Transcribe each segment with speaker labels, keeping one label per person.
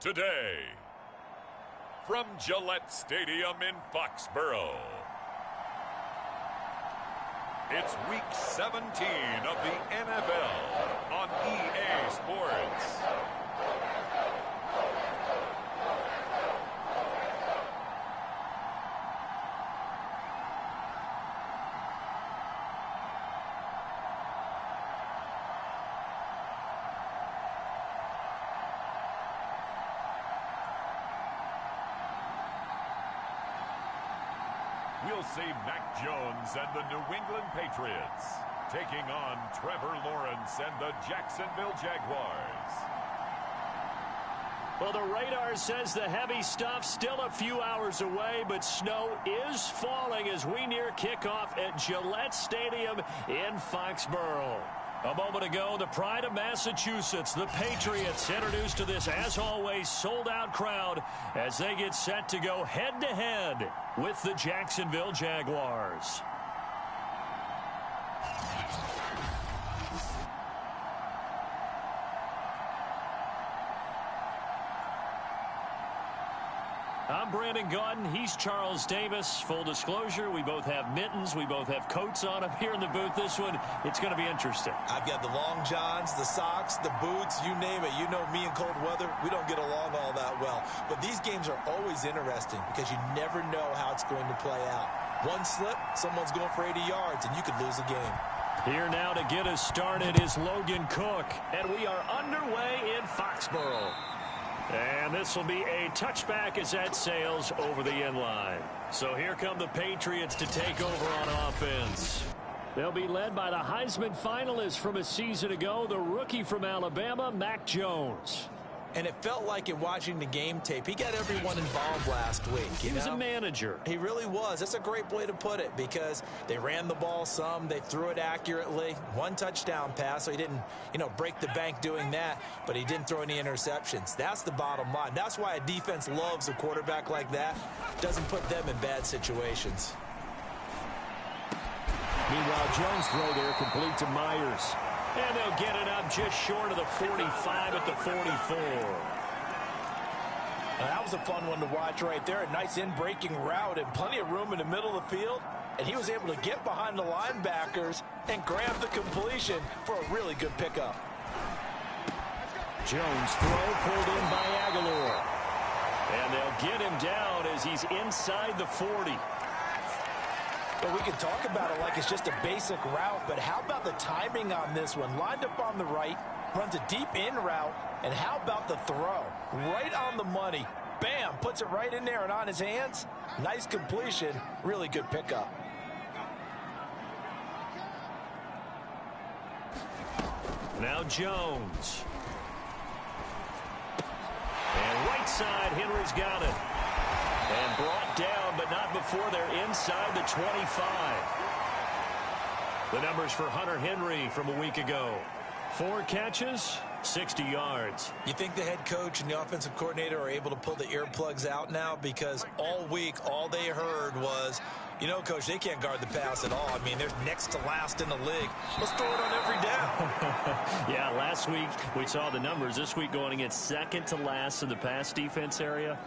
Speaker 1: today. From Gillette Stadium in Foxborough, it's Week 17 of the NFL on EA Sports. We'll see Mac Jones and the New England Patriots taking on Trevor Lawrence and the Jacksonville Jaguars.
Speaker 2: Well, the radar says the heavy stuff still a few hours away, but snow is falling as we near kickoff at Gillette Stadium in Foxborough. A moment ago, the pride of Massachusetts, the Patriots, introduced to this, as always, sold-out crowd as they get set to go head-to-head with the Jacksonville Jaguars. I'm Brandon Gaudin. He's Charles Davis. Full disclosure, we both have mittens. We both have coats on up here in the booth. This one, it's going to be interesting.
Speaker 3: I've got the long johns, the socks, the boots, you name it. You know me in cold weather, we don't get along all that well. But these games are always interesting because you never know how it's going to play out. One slip, someone's going for 80 yards, and you could lose a game.
Speaker 2: Here now to get us started is Logan Cook. And we are underway in Foxborough. And this will be a touchback as that sails over the end line. So here come the Patriots to take over on offense. They'll be led by the Heisman finalist from a season ago, the rookie from Alabama, Mac Jones.
Speaker 3: And it felt like in watching the game tape, he got everyone involved last week.
Speaker 2: He was a manager.
Speaker 3: He really was. That's a great way to put it because they ran the ball some. They threw it accurately. One touchdown pass, so he didn't, break the bank doing that, but he didn't throw any interceptions. That's the bottom line. That's why a defense loves a quarterback like that. Doesn't put them in bad situations.
Speaker 2: Meanwhile, Jones' throw there complete to Myers. And they'll get it up just short of the 45 at the 44.
Speaker 4: That was a fun one to watch right there. A nice in-breaking route and plenty of room in the middle of the field. And he was able to get behind the linebackers and grab the completion for a really good pickup.
Speaker 2: Jones' throw pulled in by Aguilar. And they'll get him down as he's inside the 40.
Speaker 4: Well, we can talk about it like it's just a basic route, but how about the timing on this one? Lined up on the right, runs a deep in route, and how about the throw? Right on the money. Bam, puts it right in there and on his hands. Nice completion, really good pickup.
Speaker 2: Now Jones. And right side, Henry's got it. And brought down, but not before they're inside the 25. The numbers for Hunter Henry from a week ago. 4 catches, 60 yards.
Speaker 3: You think the head coach and the offensive coordinator are able to pull the earplugs out now? Because all week, all they heard was, Coach, they can't guard the pass at all. I mean, they're next to last in the league. Let's throw it on every down.
Speaker 2: Yeah, last week we saw the numbers. This week going against second to last in the pass defense area.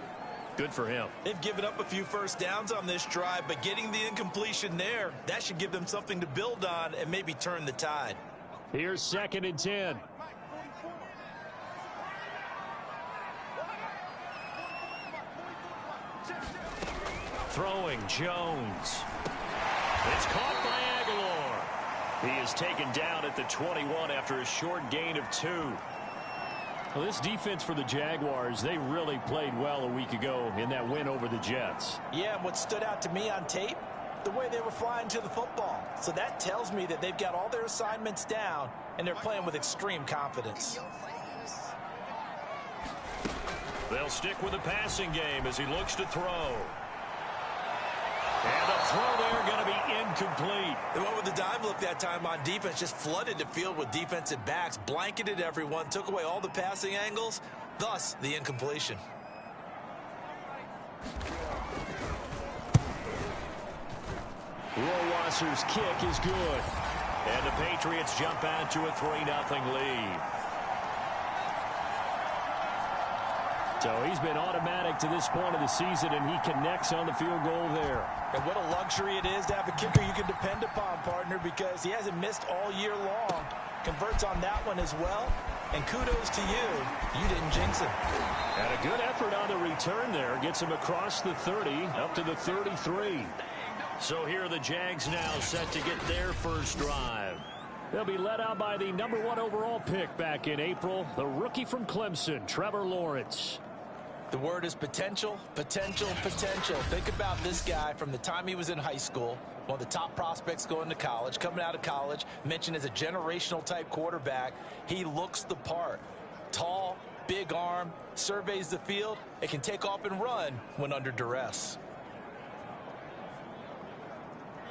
Speaker 2: Good for him.
Speaker 3: They've given up a few first downs on this drive, but getting the incompletion there, that should give them something to build on and maybe turn the tide.
Speaker 2: Here's 2nd and 10. Throwing Jones. It's caught by Aguilar. He is taken down at the 21 after a short gain of 2. Well, this defense for the Jaguars, they really played well a week ago in that win over the Jets.
Speaker 4: Yeah, and what stood out to me on tape, the way they were flying to the football. So that tells me that they've got all their assignments down, and they're playing with extreme confidence.
Speaker 2: They'll stick with the passing game as he looks to throw. And the throw there going to be incomplete.
Speaker 3: The one with the dive look that time on defense just flooded the field with defensive backs, blanketed everyone, took away all the passing angles, thus the incompletion.
Speaker 2: Rohrwasser's kick is good. And the Patriots jump out to a 3-0 lead. So he's been automatic to this point of the season, and he connects on the field goal there.
Speaker 3: And what a luxury it is to have a kicker you can depend upon, partner, because he hasn't missed all year long. Converts on that one as well. And kudos to you. You didn't jinx him.
Speaker 2: And a good effort on the return there. Gets him across the 30, up to the 33. So here are the Jags now set to get their first drive. They'll be led out by the #1 overall pick back in April, the rookie from Clemson, Trevor Lawrence.
Speaker 3: The word is potential, potential, potential. Think about this guy from the time he was in high school, one of the top prospects going to college, coming out of college, mentioned as a generational type quarterback. He looks the part. Tall, big arm, surveys the field, and can take off and run when under duress.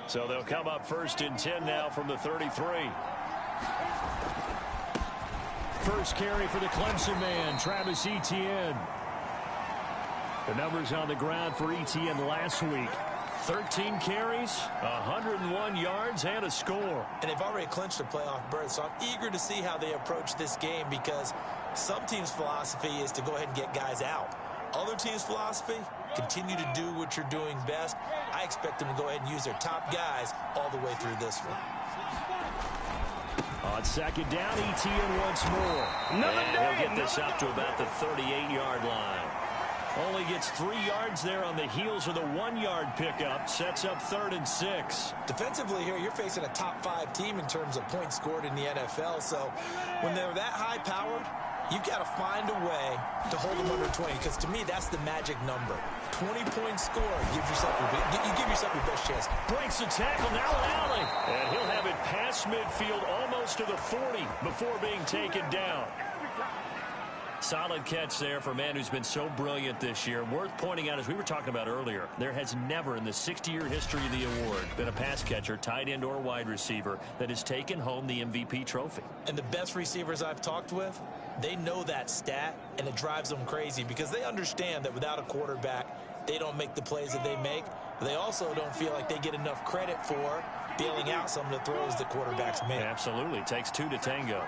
Speaker 2: So they'll come up 1st and 10 now from the 33. First carry for the Clemson man, Travis Etienne. The numbers on the ground for Etienne last week. 13 carries, 101 yards, and a score.
Speaker 3: And they've already clinched a playoff berth, so I'm eager to see how they approach this game because some teams' philosophy is to go ahead and get guys out. Other teams' philosophy, continue to do what you're doing best. I expect them to go ahead and use their top guys all the way through this one.
Speaker 2: On 2nd down, Etienne once more. And he'll get this up to about the 38-yard line. Only gets 3 yards there on the heels of the 1-yard pickup. Sets up 3rd and 6.
Speaker 3: Defensively here, you're facing a top 5 team in terms of points scored in the NFL. So when they're that high-powered, you've got to find a way to hold them under 20. Because to me, that's the magic number. 20-point score. You give yourself your best chance.
Speaker 2: Breaks the tackle, now an alley. And he'll have it past midfield almost to the 40 before being taken down. Solid catch there for a man who's been so brilliant this year. Worth pointing out, as we were talking about earlier, there has never in the 60-year history of the award been a pass catcher, tight end, or wide receiver that has taken home the MVP trophy.
Speaker 3: And the best receivers I've talked with, they know that stat, and it drives them crazy because they understand that without a quarterback, they don't make the plays that they make. But they also don't feel like they get enough credit for bailing out some of the throws the quarterbacks make.
Speaker 2: Absolutely. It takes 2 to tango.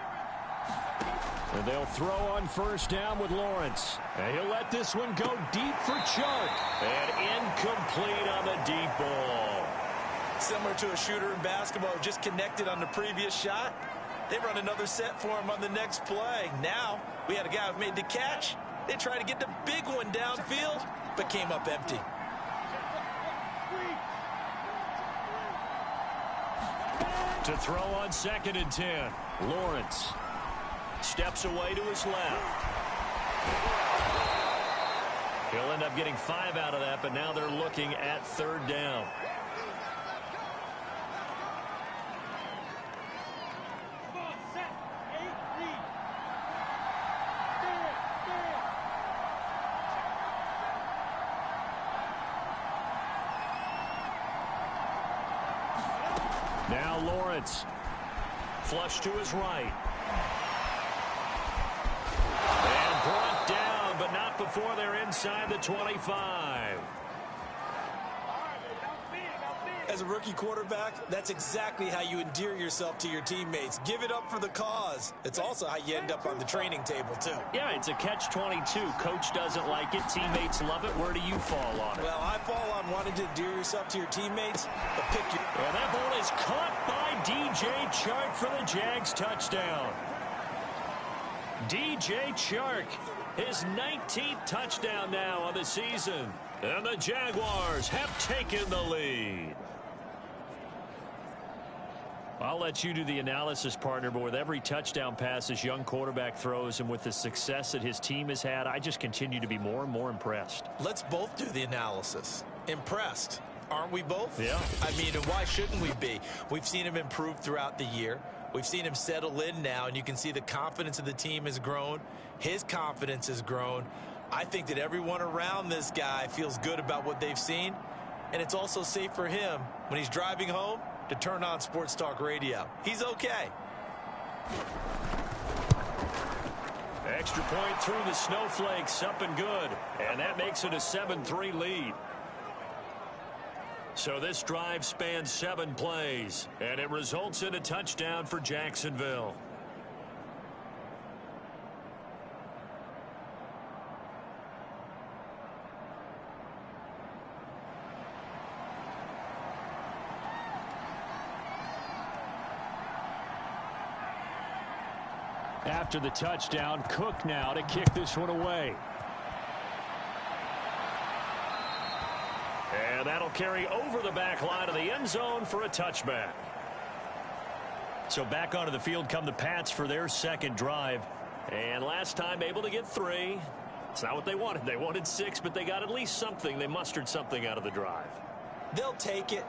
Speaker 2: And they'll throw on 1st down with Lawrence. And he'll let this one go deep for Chark. And incomplete on the deep ball.
Speaker 3: Similar to a shooter in basketball who just connected on the previous shot. They run another set for him on the next play. Now, we had a guy who made the catch. They tried to get the big one downfield, but came up empty.
Speaker 2: To throw on 2nd and 10. Lawrence steps away to his left. He'll end up getting 5 out of that, but now they're looking at 3rd down. Now Lawrence. Flush to his right. And brought down, but not before they're inside the 25.
Speaker 3: As a rookie quarterback, that's exactly how you endear yourself to your teammates. Give it up for the cause. It's also how you end up on the training table, too.
Speaker 2: Yeah, it's a catch-22. Coach doesn't like it. Teammates love it. Where do you fall on it?
Speaker 3: Well, I fall on wanting to endear yourself to your teammates, but pick your...
Speaker 2: And that ball is caught by DJ Chark for the Jags touchdown. DJ Chark, his 19th touchdown now on the season. And the Jaguars have taken the lead. I'll let you do the analysis, partner, but with every touchdown pass this young quarterback throws and with the success that his team has had, I just continue to be more and more impressed.
Speaker 3: Let's both do the analysis. Impressed. Aren't we both?
Speaker 2: Yeah.
Speaker 3: I mean, and why shouldn't we be? We've seen him improve throughout the year. We've seen him settle in now, and you can see the confidence of the team has grown. His confidence has grown. I think that everyone around this guy feels good about what they've seen, and it's also safe for him when he's driving home to turn on Sports Talk Radio. He's okay.
Speaker 2: Extra point through the snowflakes, up and good. And that makes it a 7-3 lead. So this drive spans 7 plays, and it results in a touchdown for After the touchdown, Cook now to kick this one away. And that'll carry over the back line of the end zone for a touchback. So back onto the field come the Pats for their second drive. And last time able to get 3. It's not what they wanted. They wanted 6, but they got at least something. They mustered something out of the drive.
Speaker 3: They'll take it.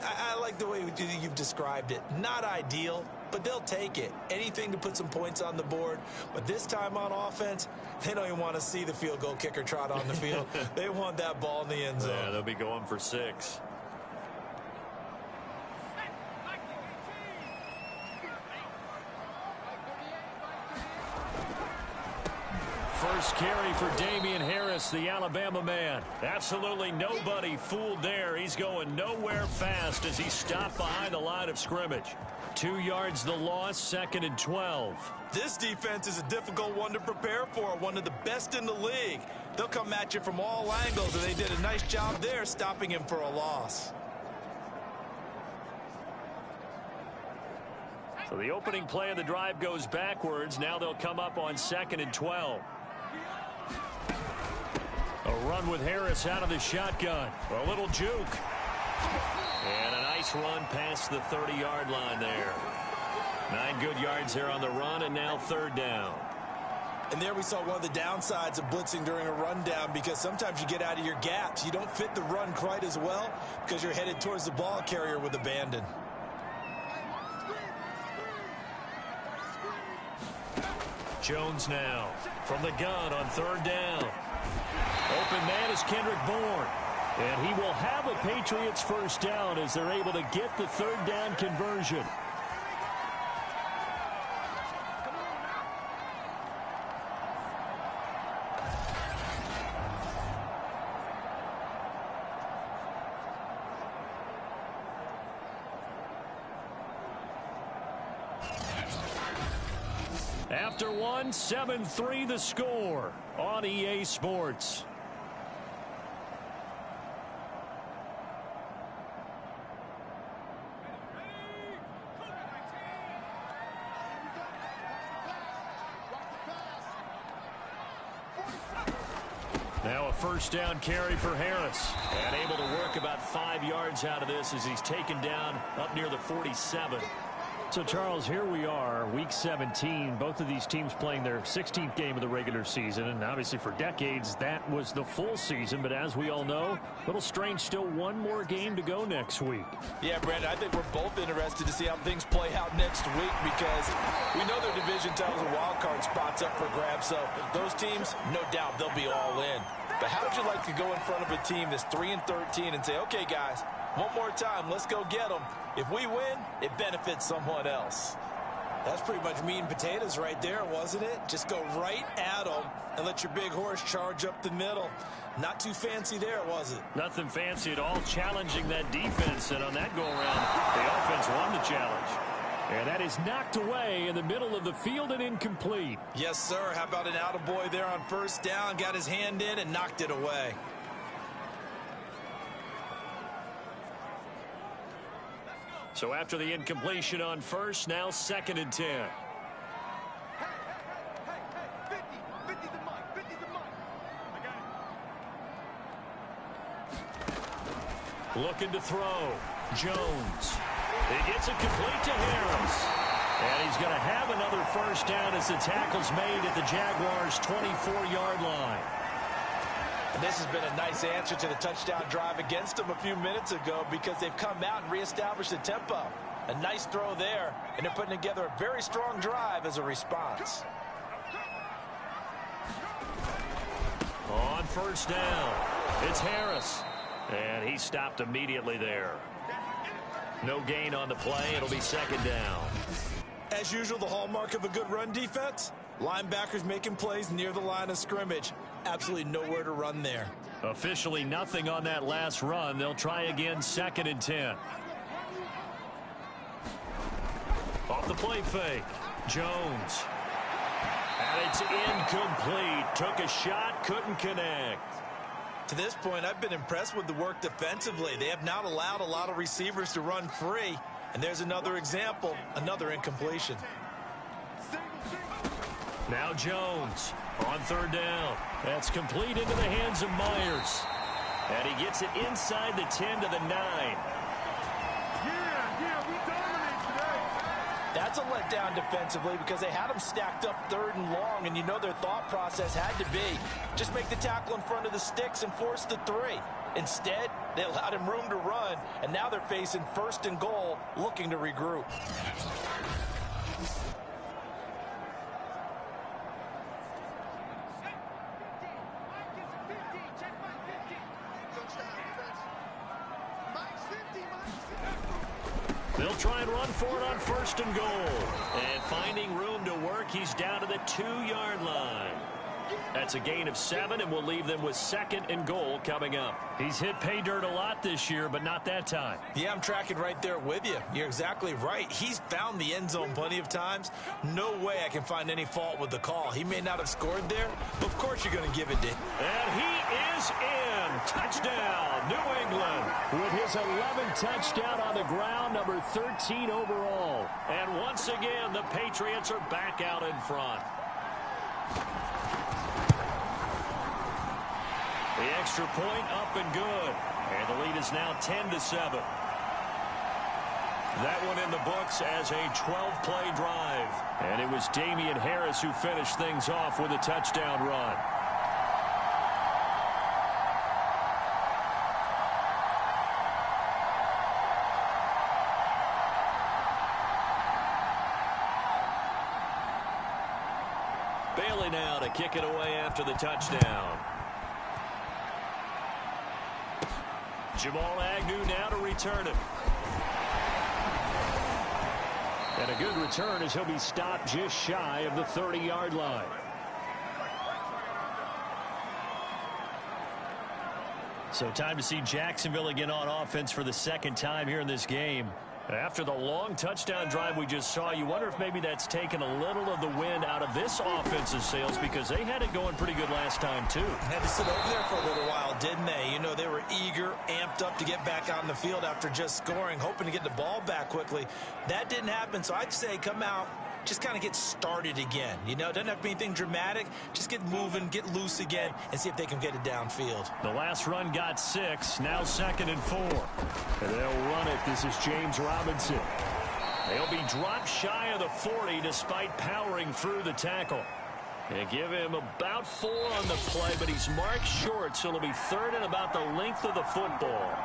Speaker 3: I like the way you've described it. Not ideal, but they'll take it. Anything to put some points on the board. But this time on offense, they don't even want to see the field goal kicker trot on the field. They want that ball in the end zone.
Speaker 2: Yeah, they'll be going for 6. First carry for Damian Harris, the Alabama man. Absolutely nobody fooled there. He's going nowhere fast as he stopped behind the line of scrimmage. 2 yards the loss, 2nd and 12.
Speaker 3: This defense is a difficult one to prepare for, one of the best in the league. They'll come at you from all angles, and they did a nice job there stopping him for a loss.
Speaker 2: So the opening play of the drive goes backwards. Now they'll come up on 2nd and 12. A run with Harris out of the shotgun. A little juke. And a nice run past the 30-yard line there. 9 good yards there on the run, and now 3rd down.
Speaker 3: And there we saw one of the downsides of blitzing during a rundown, because sometimes you get out of your gaps. You don't fit the run quite as well because you're headed towards the ball carrier with abandon.
Speaker 2: Jones now from the gun on 3rd down. Open man is Kendrick Bourne. And he will have a Patriots first down as they're able to get the 3rd down conversion. After 1, 7-3 the score on EA Sports. Now a first down carry for Harris. And able to work about 5 yards out of this as he's taken down up near the 47. So, Charles, here we are, Week 17. Both of these teams playing their 16th game of the regular season. And obviously for decades, that was the full season. But as we all know, a little strange, still one more game to go next week.
Speaker 4: Yeah, Brandon, I think we're both interested to see how things play out next week, because we know their division titles and wild card spots up for grabs. So those teams, no doubt, they'll be all in. But how would you like to go in front of a team that's 3-13 and say, okay, guys, one more time, let's go get them. If we win, it benefits someone else.
Speaker 3: That's pretty much meat and potatoes right there, wasn't it? Just go right at them and let your big horse charge up the middle. Not too fancy there, was it?
Speaker 2: Nothing fancy at all, challenging that defense. And on that go-around, the offense won the challenge. And that is knocked away in the middle of the field and incomplete.
Speaker 3: Yes, sir. How about an attaboy there on first down? Got his hand in and knocked it away.
Speaker 2: So after the incompletion on first, now 2nd and 10. Looking to throw. Jones. He gets it complete to Harris. And he's going to have another first down as the tackle's made at the Jaguars' 24-yard line.
Speaker 4: And this has been a nice answer to the touchdown drive against them a few minutes ago, because they've come out and reestablished the tempo. A nice throw there, and they're putting together a very strong drive as a response.
Speaker 2: On first down, it's Harris. And he stopped immediately there. No gain on the play. It'll be 2nd down.
Speaker 3: As usual, the hallmark of a good run defense, linebackers making plays near the line of scrimmage. Absolutely nowhere to run there.
Speaker 2: Officially nothing on that last run. They'll try again, 2nd and 10. Off the play fake. Jones. And it's incomplete. Took a shot, couldn't connect.
Speaker 3: To this point, I've been impressed with the work defensively. They have not allowed a lot of receivers to run free. And there's another example, another incompletion.
Speaker 2: Now Jones on third down. That's complete into the hands of Myers. And he gets it inside the 10 to the 9.
Speaker 5: Yeah, we dominate today.
Speaker 4: That's a letdown defensively because they had him stacked up third and long, and you know their thought process had to be just make the tackle in front of the sticks and force the 3. Instead, they allowed him room to run, and now they're facing first and goal, looking to regroup.
Speaker 2: They'll try and run for it on first and goal. And finding room to work, he's down to the 2-yard line. That's a gain of 7, and we'll leave them with second and goal coming up. He's hit pay dirt a lot this year, but not that time.
Speaker 3: Yeah, I'm tracking right there with you. You're exactly right. He's found the end zone plenty of times. No way I can find any fault with the call. He may not have scored there, but of course you're going to give it to him.
Speaker 2: And he is in. Touchdown, New England. With his 11th touchdown on the ground, number 13 overall. And once again, the Patriots are back out in front. The extra point up and good. And the lead is now 10-7. That one in the books as a 12-play drive. And it was Damian Harris who finished things off with a touchdown run. Bailey now to kick it away after the touchdown. Jamal Agnew now to return it. And a good return as he'll be stopped just shy of the 30-yard line. So time to see Jacksonville again on offense for the second time here in this game. After the long touchdown drive we just saw, you wonder if maybe that's taken a little of the wind out of this offensive sails because they had it going pretty good last time, too.
Speaker 3: Had to sit over there for a little while, didn't they? You know, they were eager, amped up to get back on the field after just scoring, hoping to get the ball back quickly. That didn't happen, so I'd say come out, just kind of get started again. You know, doesn't have to be anything dramatic. Just get moving, get loose again, and see if they can get it downfield.
Speaker 2: The last run got 6, now 2nd and 4. And they'll run it. This is James Robinson. They'll be dropped shy of the 40 despite powering through the tackle. They give him about 4 on the play, but he's marked short, so it'll be 3rd and about the length of the football.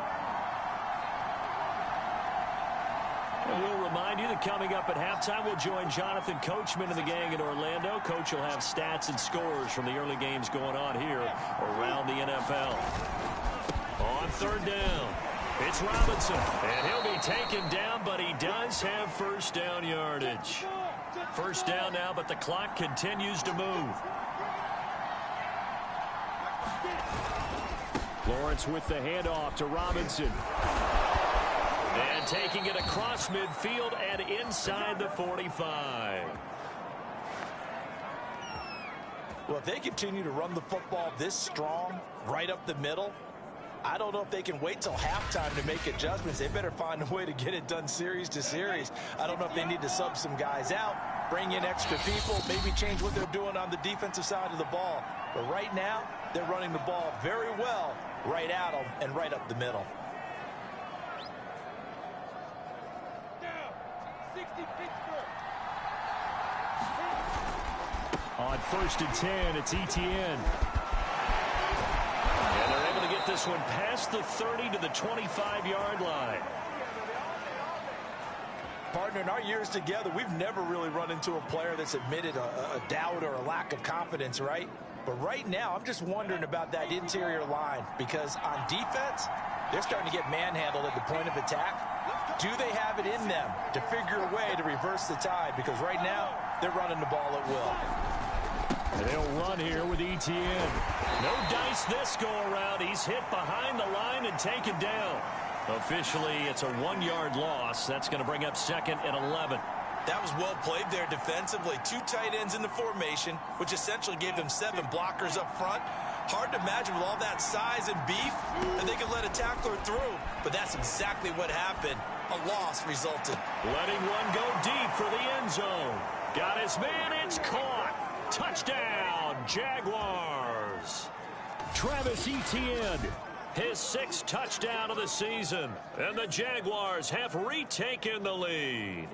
Speaker 2: And we'll remind you that coming up at halftime, we'll join Jonathan Coachman and the gang in Orlando. Coach will have stats and scores from the early games going on here around the NFL. On 3rd down, it's Robinson, and he'll be taken down, but he does have first down yardage. First down now, but the clock continues to move. Lawrence with the handoff to Robinson. And taking it across midfield and inside the 45.
Speaker 4: Well, if they continue to run the football this strong, right up the middle, I don't know if they can wait till halftime to make adjustments. They better find a way to get it done series to series. I don't know if they need to sub some guys out, bring in extra people, maybe change what they're doing on the defensive side of the ball. But right now, they're running the ball very well right at them and right up the middle.
Speaker 2: On 1st and 10, it's Etienne. And they're able to get this one past the 30 to the 25-yard line.
Speaker 4: Partner, in our years together, we've never really run into a player that's admitted a doubt or a lack of confidence, right? But right now, I'm just wondering about that interior line because on defense, they're starting to get manhandled at the point of attack. Do they have it in them to figure a way to reverse the tide? Because right now, they're running the ball at will.
Speaker 2: And they'll run here with Etienne. No dice this go-around. He's hit behind the line and taken down. Officially, it's a 1-yard loss. That's going to bring up 2nd and 11.
Speaker 3: That was well played there defensively. 2 tight ends in the formation, which essentially gave them 7 blockers up front. Hard to imagine with all that size and beef that they could let a tackler through. But that's exactly what happened. A loss resulted.
Speaker 2: Letting one go deep for the end zone. Got his man. It's caught. Touchdown, Jaguars. Travis Etienne, his 6th touchdown of the season. And the Jaguars have retaken the lead.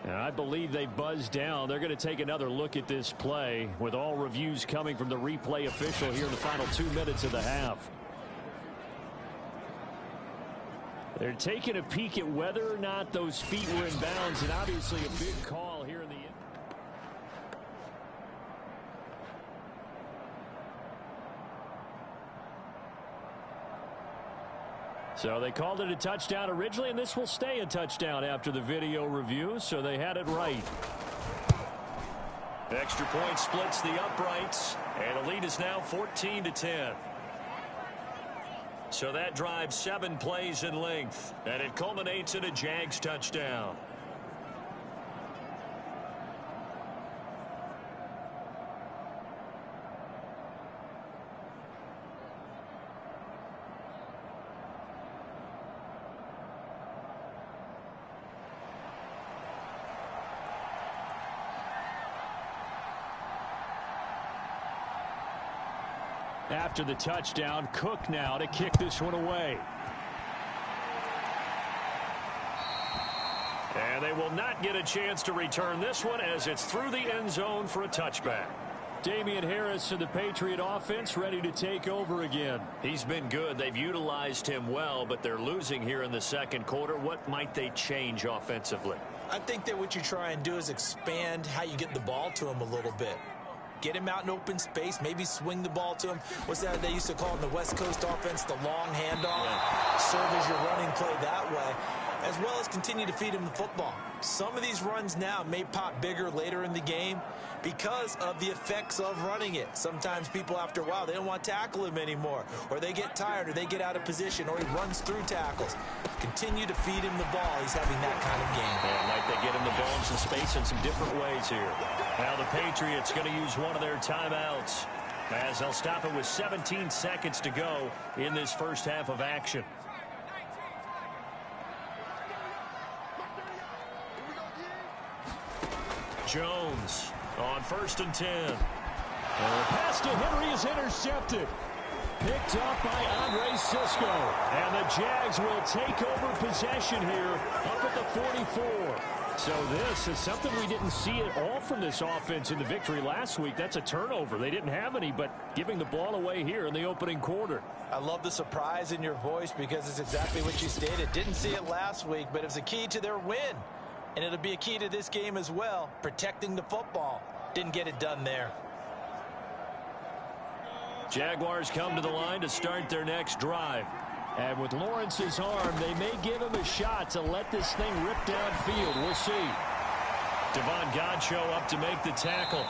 Speaker 2: I believe they buzzed down. They're going to take another look at this play with all reviews coming from the replay official here in the final 2 minutes of the half. They're taking a peek at whether or not those feet were in bounds, and obviously a big call here in the end. So they called it a touchdown originally, and this will stay a touchdown after the video review, so they had it right. Extra point splits the uprights, and the lead is now 14-10. So that drives 7 plays in length, and it culminates in a Jags touchdown. After the touchdown, Cook now to kick this one away. And they will not get a chance to return this one as it's through the end zone for a touchback. Damian Harris and the Patriot offense ready to take over again. He's been good. They've utilized him well, but they're losing here in the second quarter. What might they change offensively?
Speaker 3: I think that what you try and do is expand how you get the ball to him a little bit. Get him out in open space, maybe swing the ball to him. What's that they used to call in the West Coast offense, the long handoff? Yeah. Serve as your running play that way, as well as continue to feed him the football. Some of these runs now may pop bigger later in the game because of the effects of running it. Sometimes people, after a while, they don't want to tackle him anymore, or they get tired, or they get out of position, or he runs through tackles. Continue to feed him the ball. He's having that kind of game.
Speaker 2: Yeah, like they get him the ball in some space in some different ways here. Now the Patriots going to use one of their timeouts as they'll stop it with 17 seconds to go in this first half of action. Jones on 1st and 10.
Speaker 6: And the pass to Henry is intercepted. Picked up by Andre Cisco. And the Jags will take over possession here up at the 44. So this is something we didn't see at all from this offense in the victory last week. That's a turnover. They didn't have any, but giving the ball away here in the opening quarter.
Speaker 4: I love the surprise in your voice because it's exactly what you stated. Didn't see it last week, but it was a key to their win. And it'll be a key to this game as well, protecting the football. Didn't get it done there.
Speaker 2: Jaguars come to the line to start their next drive.
Speaker 6: And with Lawrence's arm, they may give him a shot to let this thing rip downfield. We'll see.
Speaker 2: Devon Godchaux up to make the tackle.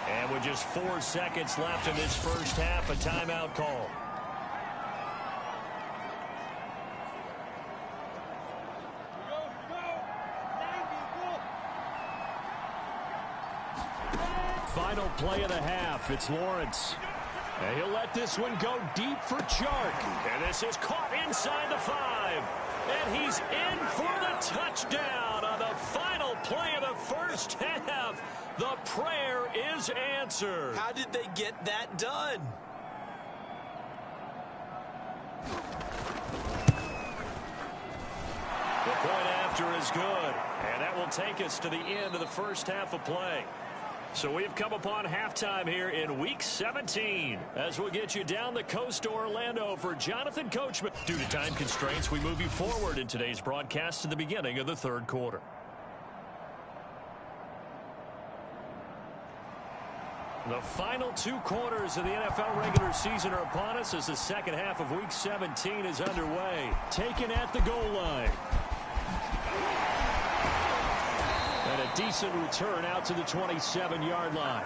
Speaker 2: And with just 4 seconds left in this first half, a timeout call.
Speaker 6: Final play of the half. It's Lawrence. And he'll let this one go deep for Chark.
Speaker 2: And this is caught inside the 5. And he's in for the touchdown on the final play of the first half. The prayer is answered.
Speaker 3: How did they get that done?
Speaker 2: The point after is good. And that will take us to the end of the first half of play. So we've come upon halftime here in Week 17 as we'll get you down the coast to Orlando for Jonathan Coachman. Due to time constraints, we move you forward in today's broadcast to the beginning of the third quarter. The final 2 quarters of the NFL regular season are upon us as the second half of Week 17 is underway.
Speaker 6: Taken at the goal line. And a decent return out to the 27-yard line.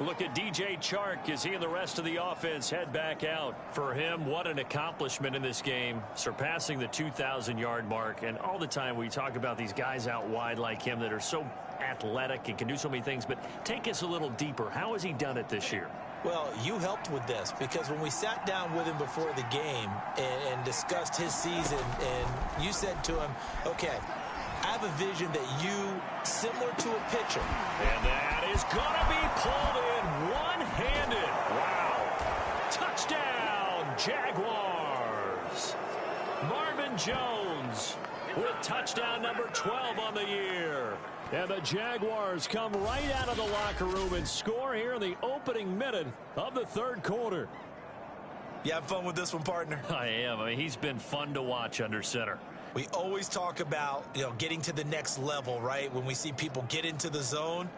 Speaker 2: Look at DJ Chark as he and the rest of the offense head back out. For him, what an accomplishment in this game, surpassing the 2,000-yard mark. And all the time we talk about these guys out wide like him that are so athletic and can do so many things, but take us a little deeper. How has he done it this year?
Speaker 3: Well, you helped with this because when we sat down with him before the game and discussed his season, and you said to him, okay, I have a vision that you, similar to a pitcher.
Speaker 2: And that is going to be pulled in one-handed. Wow. Touchdown, Jaguars. Marvin Jones with touchdown number 12 on the year. And the Jaguars come right out of the locker room and score here in the opening minute of the third quarter.
Speaker 3: You have fun with this one, partner?
Speaker 2: I am. I mean, he's been fun to watch under center.
Speaker 3: We always talk about, getting to the next level, right? When we see people get into the zone,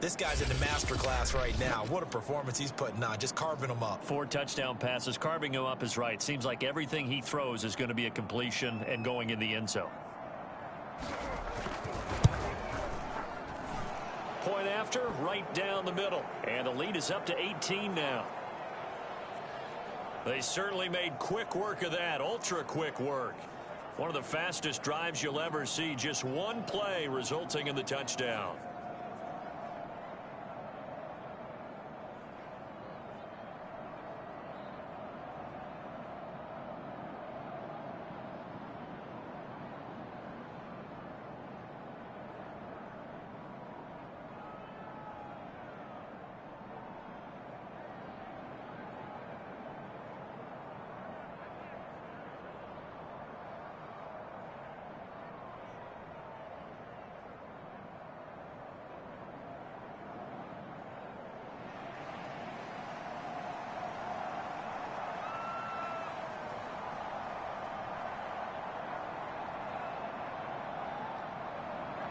Speaker 3: this guy's in the master class right now. What a performance he's putting on, just carving them up.
Speaker 2: 4 touchdown passes. Carving him up is right. Seems like everything he throws is going to be a completion and going in the end zone. Point after, right down the middle. And the lead is up to 18 now. They certainly made quick work of that, ultra quick work. One of the fastest drives you'll ever see, just one play resulting in the touchdown.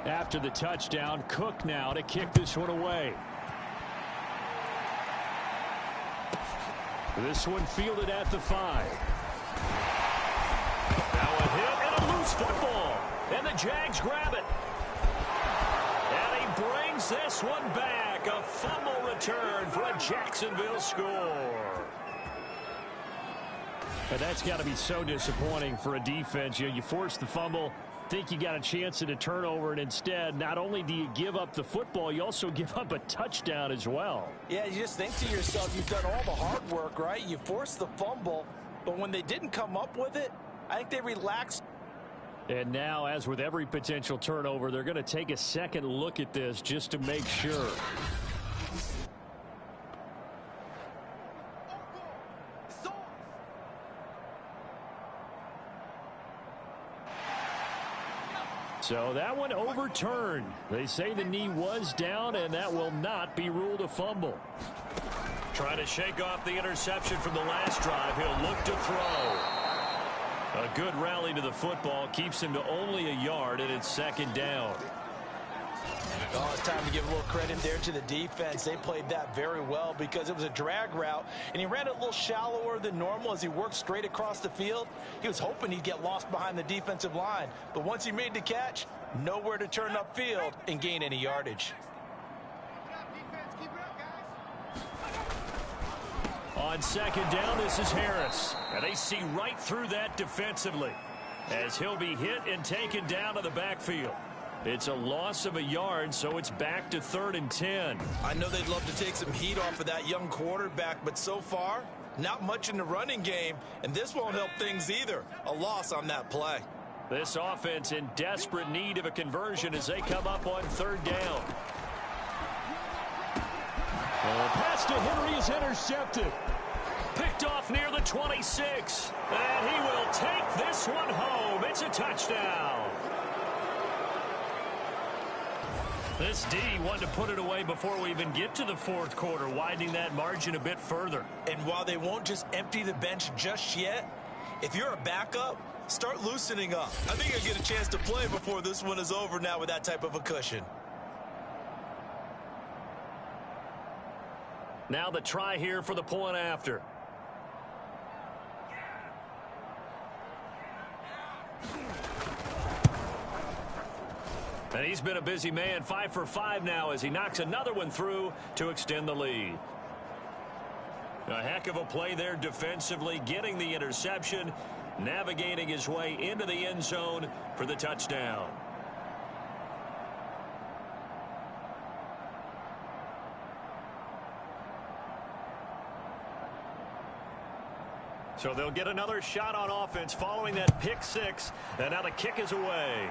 Speaker 2: After the touchdown, Cook now to kick this one away. This one fielded at the 5. Now a hit and a loose football. And the Jags grab it. And he brings this one back. A fumble return for a Jacksonville score. And that's got to be so disappointing for a defense. You force the fumble, think you got a chance at a turnover, and instead, not only do you give up the football, you also give up a touchdown as well.
Speaker 4: Yeah, you just think to yourself, you've done all the hard work, right? You forced the fumble, but when they didn't come up with it, I think they relaxed.
Speaker 2: And now, as with every potential turnover, they're going to take a second look at this just to make sure. So that one overturned. They say the knee was down, and that will not be ruled a fumble. Trying to shake off the interception from the last drive. He'll look to throw. A good rally to the football keeps him to only a yard, and it's second down.
Speaker 3: Oh, it's time to give a little credit there to the defense. They played that very well because it was a drag route, and he ran it a little shallower than normal as he worked straight across the field. He was hoping he'd get lost behind the defensive line, but once he made the catch, nowhere to turn upfield and gain any yardage.
Speaker 2: On second down, this is Harris. And they see right through that defensively as he'll be hit and taken down to the backfield. It's a loss of a yard, so it's back to 3rd and 10.
Speaker 3: I know they'd love to take some heat off of that young quarterback, but so far, not much in the running game, and this won't help things either. A loss on that play.
Speaker 2: This offense in desperate need of a conversion as they come up on 3rd down.
Speaker 6: Pass to Henry is intercepted.
Speaker 2: Picked off near the 26. And he will take this one home. It's a touchdown. This D wanted to put it away before we even get to the 4th quarter, widening that margin a bit further.
Speaker 3: And while they won't just empty the bench just yet, if you're a backup, start loosening up. I think you'll get a chance to play before this one is over now with that type of a cushion.
Speaker 2: Now the try here for the point after. And he's been a busy man, 5 for 5 now as he knocks another one through to extend the lead. A heck of a play there defensively, getting the interception, navigating his way into the end zone for the touchdown. So they'll get another shot on offense following that pick six. And now the kick is away.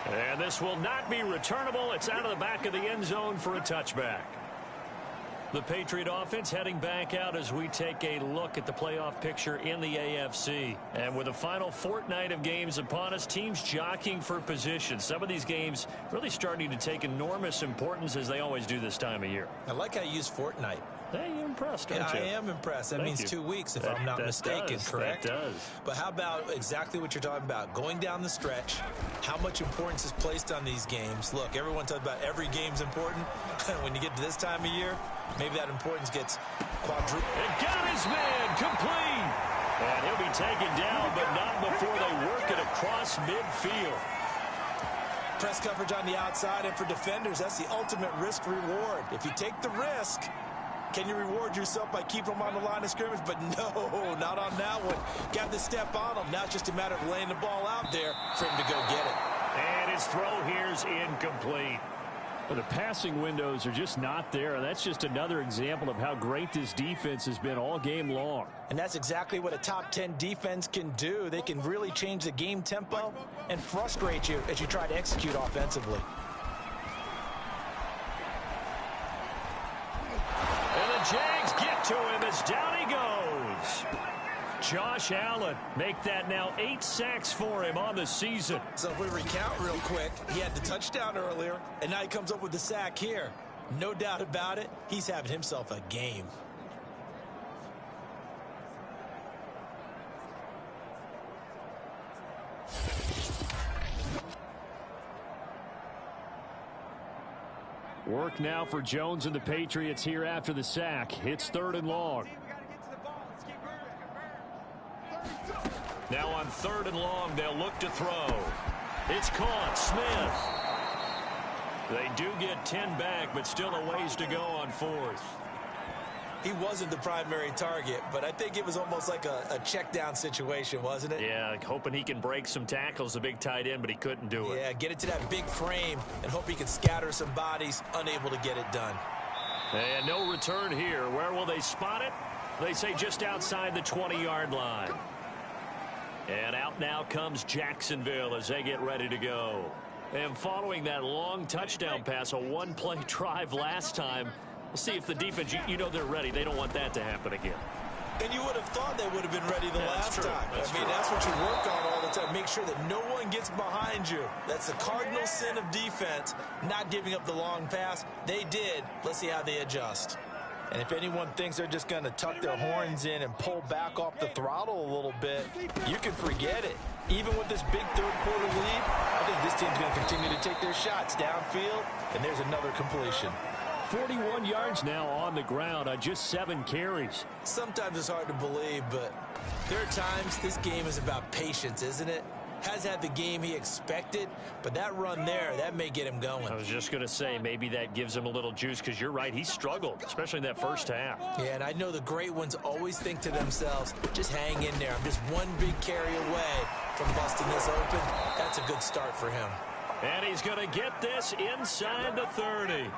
Speaker 2: And this will not be returnable. It's out of the back of the end zone for a touchback. The Patriot offense heading back out as we take a look at the playoff picture in the AFC. And with the final fortnight of games upon us, teams jockeying for position. Some of these games really starting to take enormous importance as they always do this time of year.
Speaker 3: I like how you use fortnight.
Speaker 2: Hey, you're impressed, aren't you?
Speaker 3: I am impressed. That means 2 weeks, if I'm not mistaken, correct?
Speaker 2: That does.
Speaker 3: But how about exactly what you're talking about? Going down the stretch, how much importance is placed on these games? Look, everyone talks about every game's important. When you get to this time of year, maybe that importance gets quadrupled.
Speaker 2: And got his man complete. And he'll be taken down, but not before they work it across midfield.
Speaker 3: Press coverage on the outside, and for defenders, that's the ultimate risk-reward. If you take the risk, can you reward yourself by keeping them on the line of scrimmage? But no, not on that one. Got to step on them. Now it's just a matter of laying the ball out there for him to go get it.
Speaker 2: And his throw here's incomplete.
Speaker 6: Well, the passing windows are just not there, and that's just another example of how great this defense has been all game long.
Speaker 4: And that's exactly what a top 10 defense can do. They can really change the game tempo and frustrate you as you try to execute offensively.
Speaker 2: And the Jags get to him as down he goes. Josh Allen, make that now 8 sacks for him on the season.
Speaker 3: So if we recount real quick, he had the touchdown earlier, and now he comes up with the sack here. No doubt about it, he's having himself a game.
Speaker 6: Work now for Jones and the Patriots here after the sack. It's 3rd and long.
Speaker 2: Now on 3rd and long, they'll look to throw. It's caught. Smith. They do get 10 back, but still a ways to go on 4th.
Speaker 3: He wasn't the primary target, but I think it was almost like a check down situation, wasn't it?
Speaker 2: Yeah, hoping he can break some tackles, the big tight end, but he couldn't do it.
Speaker 3: Yeah, get it to that big frame and hope he can scatter some bodies, unable to get it done.
Speaker 2: And no return here. Where will they spot it? They say just outside the 20-yard line. And out now comes Jacksonville as they get ready to go. And following that long touchdown pass, a one-play drive last time, we'll see if the defense, you know they're ready. They don't want that to happen again.
Speaker 3: And you would have thought they would have been ready the last time.
Speaker 2: That's
Speaker 3: what you work on all the time. Make sure that no one gets behind you. That's the cardinal sin of defense, not giving up the long pass. They did. Let's see how they adjust.
Speaker 4: And if anyone thinks they're just going to tuck their horns in and pull back off the throttle a little bit, you can forget it. Even with this big third-quarter lead, I think this team's going to continue to take their shots downfield, and there's another completion.
Speaker 6: 41 yards now on the ground on just 7 carries.
Speaker 3: Sometimes it's hard to believe, but there are times this game is about patience, isn't it? Has had the game he expected, but that run there, that may get him going.
Speaker 2: I was just going to say, maybe that gives him a little juice, because you're right, he struggled, especially in that first half.
Speaker 3: Yeah, and I know the great ones always think to themselves, just hang in there. I'm just one big carry away from busting this open. That's a good start for him.
Speaker 2: And he's going to get this inside the 30.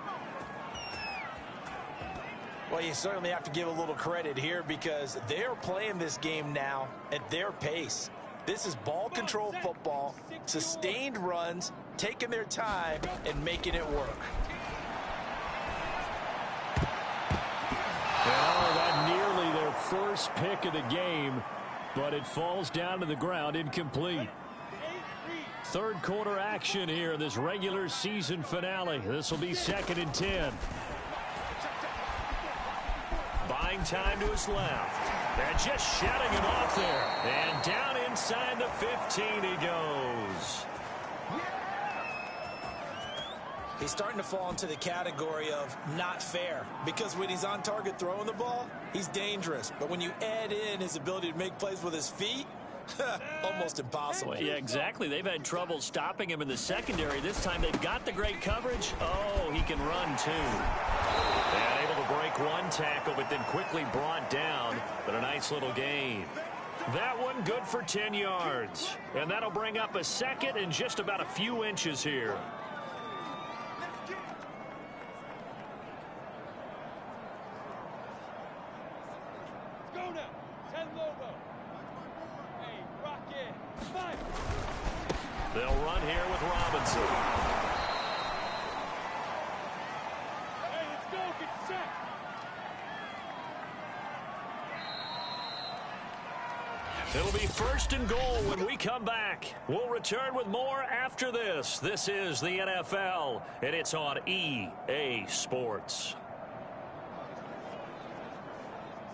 Speaker 4: Well, you certainly have to give a little credit here because they're playing this game now at their pace. This is ball control football, sustained runs, taking their time, and making it work.
Speaker 6: Oh, that nearly their first pick of the game, but it falls down to the ground incomplete. 3rd quarter action here in this regular season finale. This will be 2nd and 10. Buying time to his left. And just shutting him off there. And down inside the 15 he goes.
Speaker 3: He's starting to fall into the category of not fair, because when he's on target throwing the ball, he's dangerous. But when you add in his ability to make plays with his feet, almost impossible.
Speaker 2: Well, yeah, exactly. They've had trouble stopping him in the secondary. This time they've got the great coverage. Oh, he can run too. And able to break one tackle, but then quickly brought down. But a nice little gain. That one good for 10 yards. And that'll bring up a 2nd and just about a few inches here. They'll run here with Robinson.
Speaker 5: Hey, let's go. Get set.
Speaker 2: It'll be 1st and goal when we come back. We'll return with more after this. This is the NFL, and it's on EA Sports.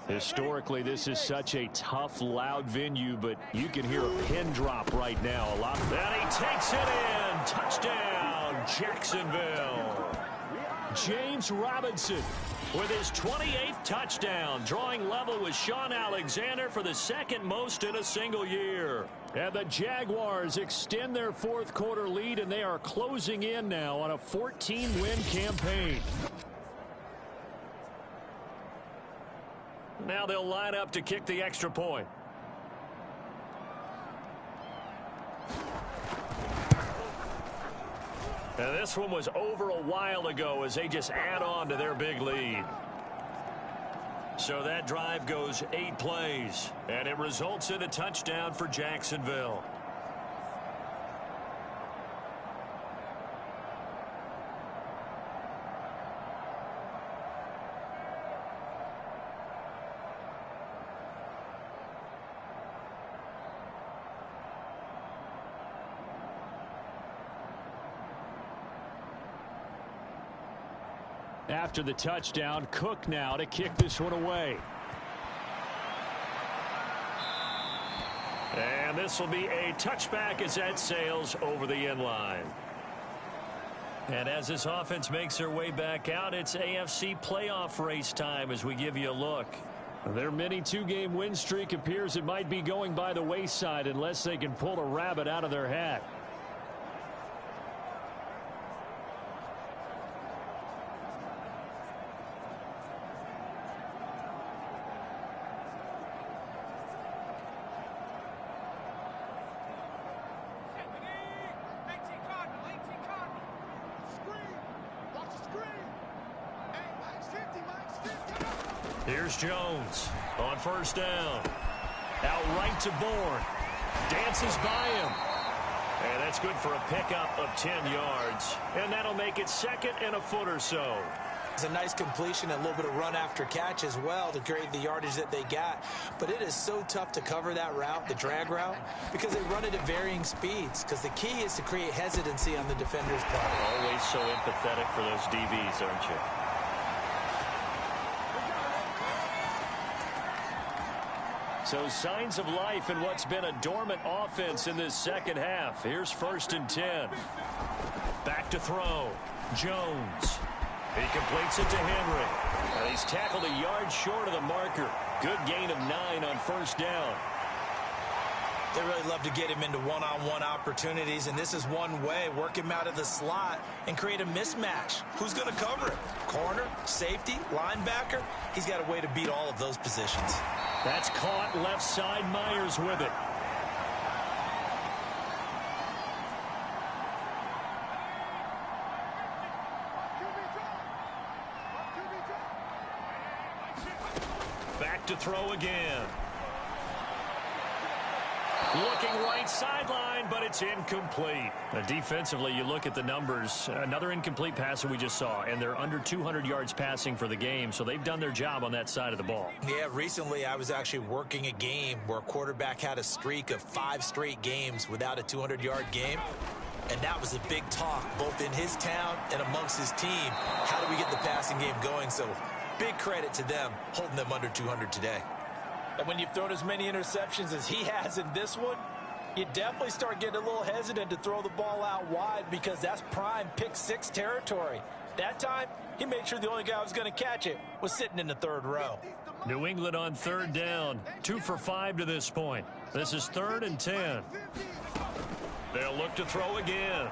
Speaker 6: Historically, this is such a tough, loud venue, but you can hear a pin drop right now.
Speaker 2: And he takes it in. Touchdown, Jacksonville.
Speaker 6: James Robinson
Speaker 2: With his 28th touchdown, drawing level with Sean Alexander for the 2nd most in a single year.
Speaker 6: And the Jaguars extend their 4th quarter lead, and they are closing in now on a 14-win campaign.
Speaker 2: Now they'll line up to kick the extra point. And this one was over a while ago as they just add on to their big lead. So that drive goes 8 plays, and it results in a touchdown for Jacksonville.
Speaker 6: After the touchdown, Cook now to kick this one away.
Speaker 2: And this will be a touchback as that sails over the end line. And as this offense makes their way back out, it's AFC playoff race time as we give you a look.
Speaker 6: Their mini 2-game win streak appears it might be going by the wayside unless they can pull a rabbit out of their hat.
Speaker 2: Here's Jones on 1st down. Out right to Bourne. Dances by him. And that's good for a pickup of 10 yards. And that'll make it 2nd and a foot or so.
Speaker 3: It's a nice completion, a little bit of run after catch as well to create the yardage that they got. But it is so tough to cover that route, the drag route, because they run it at varying speeds. Because the key is to create hesitancy on the defender's part.
Speaker 2: Always so empathetic for those DBs, aren't you?
Speaker 6: So signs of life in what's been a dormant offense in this 2nd half. Here's 1st and 10.
Speaker 2: Back to throw. Jones. He completes it to Henry. And he's tackled a yard short of the marker. Good gain of 9 on 1st down.
Speaker 3: They really love to get him into one-on-one opportunities, and this is one way. Work him out of the slot and create a mismatch. Who's going to cover it? Corner, safety, linebacker? He's got a way to beat all of those positions.
Speaker 2: That's caught left side. Myers with it. Back to throw again. Looking right sideline, but it's incomplete. Defensively, you look at the numbers. Another incomplete pass that we just saw, and they're under 200 yards passing for the game, so they've done their job on that side of the ball.
Speaker 3: Yeah, recently I was actually working a game where a quarterback had a streak of 5 straight games without a 200-yard game, and that was a big talk, both in his town and amongst his team. How do we get the passing game going? So big credit to them holding them under 200 today.
Speaker 4: And when you've thrown as many interceptions as he has in this one, you definitely start getting a little hesitant to throw the ball out wide because that's prime pick 6 territory. That time, he made sure the only guy who was going to catch it was sitting in the 3rd row.
Speaker 2: New England on 3rd down. 2 for 5 to this point. This is 3rd and 10. They'll look to throw again.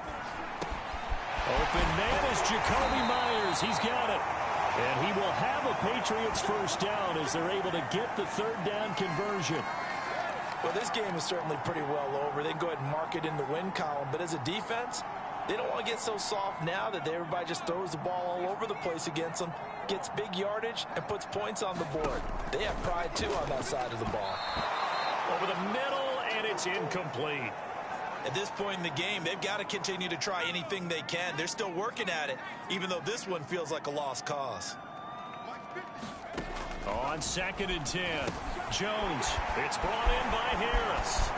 Speaker 2: Open man is Jacoby Myers. He's got it. And he will have a Patriots 1st down as they're able to get the 3rd down conversion.
Speaker 4: Well, this game is certainly pretty well over. They can go ahead and mark it in the win column. But as a defense, They don't want to get so soft now that everybody just throws the ball all over the place against them, gets big yardage, and puts points on the board. They have pride, too, on that side of the ball.
Speaker 2: Over the middle, and it's incomplete.
Speaker 3: At this point in the game, they've got to continue to try anything they can. They're still working at it, even though this one feels like a lost cause.
Speaker 2: On 2nd and 10, Jones. It's brought in by Harris.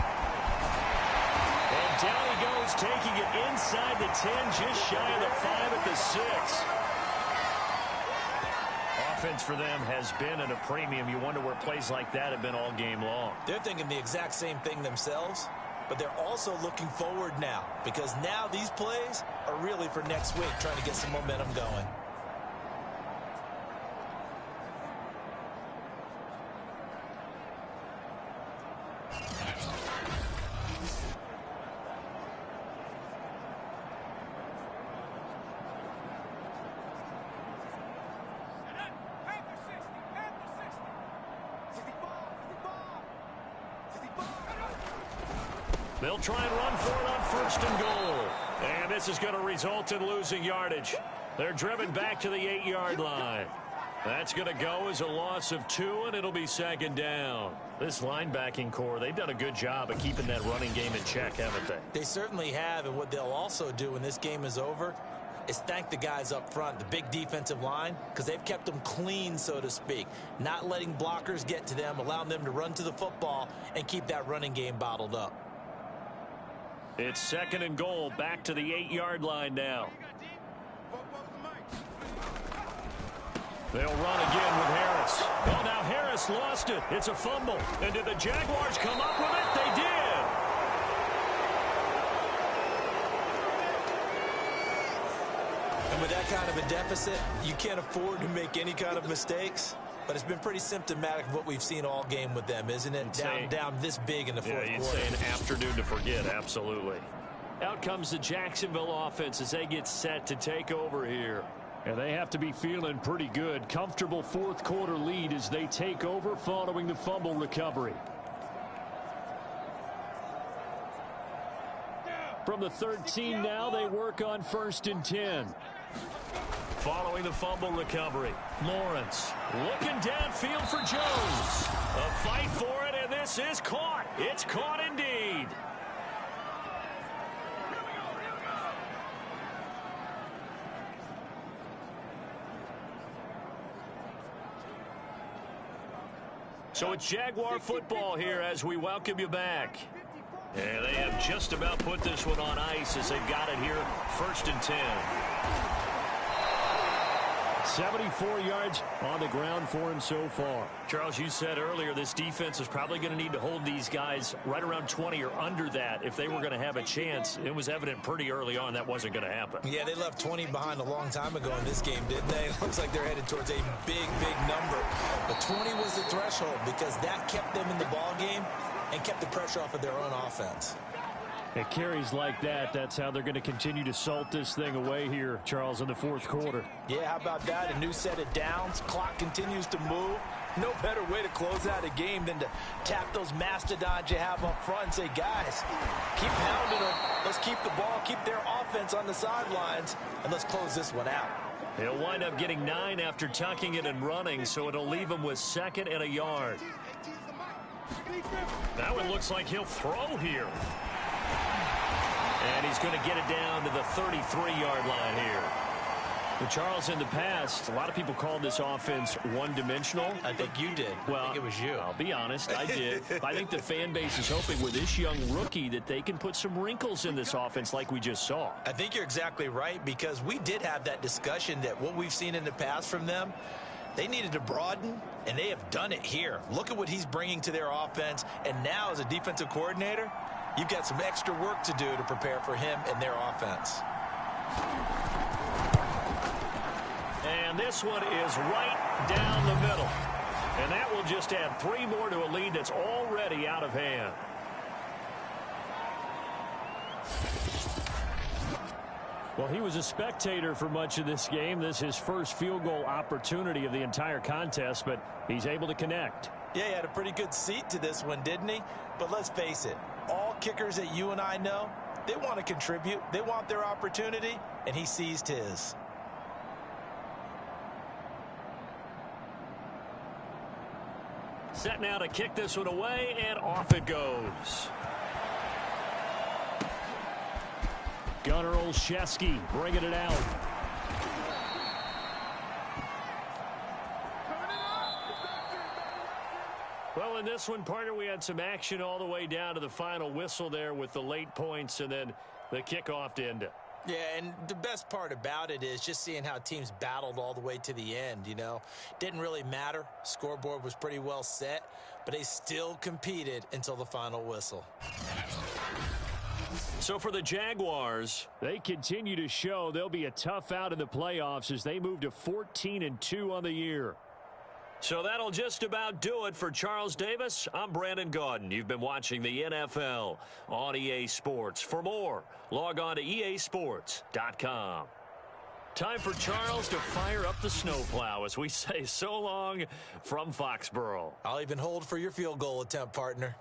Speaker 2: And down he goes, taking it inside the 10, just shy of the 5 at the 6. Offense for them has been at a premium. You wonder where plays like that have been all game long.
Speaker 3: They're thinking the exact same thing themselves, but they're also looking forward now, because now these plays are really for next week, trying to get some momentum going.
Speaker 2: They'll try and run for it on 1st and goal. And this is going to result in losing yardage. They're driven back to the 8-yard line. That's going to go as a loss of 2, and it'll be 2nd down. This linebacking core, they've done a good job of keeping that running game in check, haven't they?
Speaker 3: They certainly have, and what they'll also do when this game is over is thank the guys up front, the big defensive line, because they've kept them clean, so to speak, not letting blockers get to them, allowing them to run to the football and keep that running game bottled up.
Speaker 2: It's 2nd and goal, back to the 8-yard line now. They'll run again with Harris. Well, now Harris lost it. It's a fumble. And did the Jaguars come up with it? They did.
Speaker 3: And with that kind of a deficit, you can't afford to make any kind of mistakes. But it's been pretty symptomatic of what we've seen all game with them, isn't it? Down this big in the fourth quarter.
Speaker 2: You'd say an afternoon to forget, absolutely. Out comes the Jacksonville offense as they get set to take over here.
Speaker 6: And they have to be feeling pretty good. Comfortable fourth quarter lead as they take over following the fumble recovery. From the 13 now, they work on 1st and 10.
Speaker 2: Following the fumble recovery, Lawrence looking downfield for Jones. A fight for it, and this is caught. It's caught indeed. So it's Jaguar football here as we welcome you back. And they have just about put this one on ice as they've got it here, 1st and 10.
Speaker 6: 74 yards on the ground for him so far.
Speaker 2: Charles, you said earlier this defense is probably going to need to hold these guys right around 20 or under that if they were going to have a chance. It was evident pretty early on that wasn't going to happen.
Speaker 3: Yeah, they left 20 behind a long time ago in this game, didn't they? It looks like they're headed towards a big number. But 20 was the threshold because that kept them in the ball game and kept the pressure off of their own offense.
Speaker 6: It carries like that. That's how they're going to continue to salt this thing away here, Charles, in the fourth quarter.
Speaker 4: Yeah, how about that? A new set of downs. Clock continues to move. No better way to close out a game than to tap those mastodons you have up front and say, guys, keep pounding them. Let's keep the ball, keep their offense on the sidelines, and let's close this one out.
Speaker 2: He'll wind up getting 9 after tucking it and running, so it'll leave him with 2nd and a yard. Now it looks like he'll throw here. And he's going to get it down to the 33-yard line here. Well, Charles, in the past, a lot of people called this offense one-dimensional.
Speaker 3: I think you did.
Speaker 2: Well,
Speaker 3: I think it was you.
Speaker 2: I'll be honest, I did. I think the fan base is hoping with this young rookie that they can put some wrinkles in this offense like we just saw.
Speaker 3: I think you're exactly right, because we did have that discussion that what we've seen in the past from them, they needed to broaden, and they have done it here. Look at what he's bringing to their offense, and now as a defensive coordinator, you've got some extra work to do to prepare for him and their offense.
Speaker 2: And this one is right down the middle. And that will just add 3 more to a lead that's already out of hand.
Speaker 6: Well, he was a spectator for much of this game. This is his first field goal opportunity of the entire contest, but he's able to connect.
Speaker 3: Yeah, he had a pretty good seat to this one, didn't he? But let's face it, all kickers that you and I know,
Speaker 4: They want to contribute. They want their opportunity, and he seized his.
Speaker 2: Set now to kick this one away, and off it goes.
Speaker 6: Gunnar Olszewski bringing it out.
Speaker 2: Well, in this one, partner, we had some action all the way down to the final whistle there with the late points and then the kickoff to end it.
Speaker 3: Yeah, and the best part about it is just seeing how teams battled all the way to the end, you know. Didn't really matter. Scoreboard was pretty well set, but they still competed until the final whistle.
Speaker 2: So for the Jaguars,
Speaker 6: they continue to show they'll be a tough out in the playoffs as they move to 14-2 on the year.
Speaker 2: So that'll just about do it for Charles Davis. I'm Brandon Gaudin. You've been watching the NFL on EA Sports. For more, log on to easports.com. Time for Charles to fire up the snowplow as we say so long from Foxborough.
Speaker 3: I'll even hold for your field goal attempt, partner.